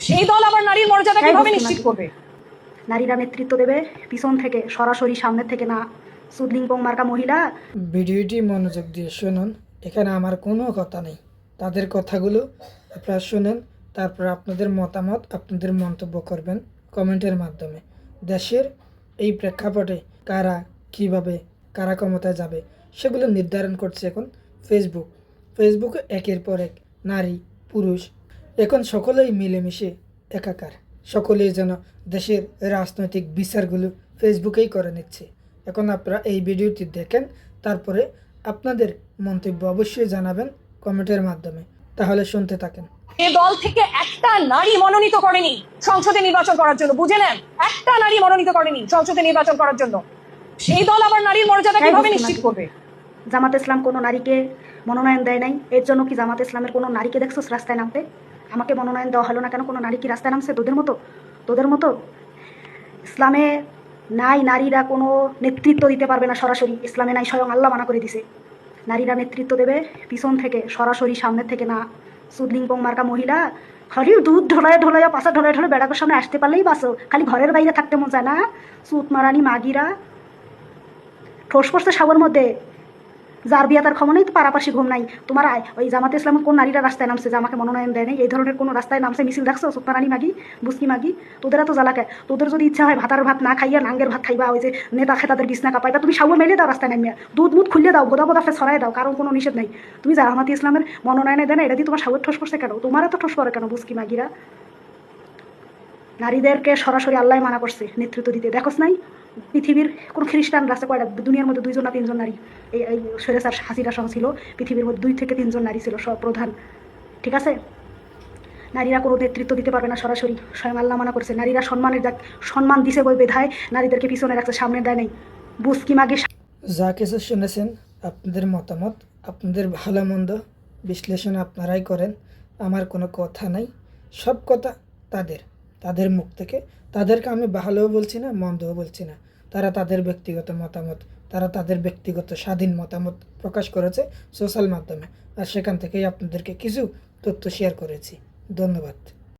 সেই দল আবার নারীর মর্যাদা কিভাবে নিশ্চিত করবে? নারীরা নেতৃত্ব দেবে পিছন থেকে, সরাসরি সামনে থেকে না। সুদলিঙ্গং মার্কা মহিলা। ভিডিওটি মনোযোগ দিয়ে শুনুন, এখানে আমার কোনো কথা নেই। তাদের কথাগুলো আপনারা শুনেন, তারপর আপনাদের মতামত, আপনাদের মন্তব্য করবেন কমেন্টের মাধ্যমে। দেশের এই প্রেক্ষাপটে কারা কিভাবে কারা ক্ষমতায় যাবে সেগুলো নির্ধারণ করছে এখন ফেসবুকে একের পর এক নারী পুরুষ এখন সকলেই মিলেমিশে একাকার। সকলেই যেন দেশের রাজনৈতিক বিচারগুলো ফেসবুকেই করে নিচ্ছে। এখন আপনারা এই ভিডিওটি দেখেন, তারপরে আপনাদের মন্তব্য অবশ্যই জানাবেন কমেন্টের মাধ্যমে। তাহলে শুনতে থাকেন। এ দল থেকে একটা নারী মনোনীত করেনি সংসদে নির্বাচন করার জন্য, বুঝে নেন, একটা নারী মনোনীত করেনি সংসদে নির্বাচন করার জন্য। সেই দল আবার নারীর মর্যাদা কিভাবে নিশ্চিত করবে? জামাত ইসলাম কোনো নারীকে মনোনয়ন দেয় নাই। এর জন্য কি জামাত ইসলামের কোনো নারীকে দেখছো রাস্তায় নামতে? আমাকে মনোনয়ন দেওয়া হলো না কেন? কোনো নারী কি রাস্তায় নামছে তোদের মতো? ইসলামে নাই নারীরা কোনো নেতৃত্ব দিতে পারবে না সরাসরি। ইসলামে নাই, স্বয়ং আল্লাহ মানা করে দিছে। নারীরা নেতৃত্ব দেবে পিছন থেকে, সরাসরি সামনে থেকে না। সুদলিঙ্গং মার্কা মহিলা খালি দুধ ঢোলাইয়া পাশা ঢোলায় বেড়াকের সামনে আসতে পারলেই বাসো, খালি ঘরের বাইরে থাকতে মন চায় না। সুত মারানি মাগিরা ঠোস পড়ছে সাগর মধ্যে। যার বিয়া তার ক্ষমা নেই, তো পারাপাশি ঘুম নাই। তোমার ওই জামাতে ইসলামের কোন নারীরা রাস্তায় নামছে যে আমাকে মনোনয়ন দেয় নাই? এই ধরনের কোনো রাস্তায় নামছে, মিছিল রাখছো? সুতমারানি মাগি, বুসকি মাগি, তোদের তো জ্বালাকে। তোদের যদি ইচ্ছা হয় ভাতার ভাত না খাইয়া নাঙ্গের ভাত খাইবা, ওই যে নেতা খেতাদের বিছনা কাপাইবা, তুমি সাউয়া মেলে দাও রাস্তায় নামিয়া, দুধ মুধ খুললে দাও, গোদা ছড়াই দাও, কারণ কোনো নিষেধ নাই। তুমি জামাতে ইসলামের মনোনয়নে দেয় না, এটা দিয়ে তোমার সাউয়ের ঠোস পড়ছে কেন? তোমার তো ঠোস পড়ে কেন বুসকি মাগিরা? নারীদেরকে সরাসরি আল্লাহ মানা করছে নেতৃত্ব দিতে। দেখোস নাই পৃথিবীর কোন খ্রিস্টান রাষ্ট্রে কয়টা? দুনিয়ার মধ্যে 2 না 3 জন নারী, এই স্বৈরাচার হাসিনা সহ ছিল। পৃথিবীর মধ্যে 2 থেকে 3 জন নারী ছিল সব প্রধান। ঠিক আছে, নারীরা কোনো নেতৃত্ব দিতে পারবে না সরাসরি, স্বয়ং আল্লাহ মানা করছে। নারীরা সম্মান দিছে বই বেধায় নারীদেরকে পিছনে রাখছে, সামনে দেয় নাই। বুঝকি মাগে। যা কিছু শুনেছেন আপনাদের মতামত, আপনাদের ভালো মন্দ বিশ্লেষণ আপনারাই করেন। আমার কোনো কথা নাই, সব কথা তাদের মুখ থেকে। তাদেরকে আমি ভালোও বলছি না, মন্দও বলছি না। তারা তাদের ব্যক্তিগত মতামত, তারা তাদের ব্যক্তিগত স্বাধীন মতামত প্রকাশ করেছে সোশ্যাল মাধ্যমে, আর সেখান থেকেই আপনাদেরকে কিছু তথ্য শেয়ার করেছি। ধন্যবাদ।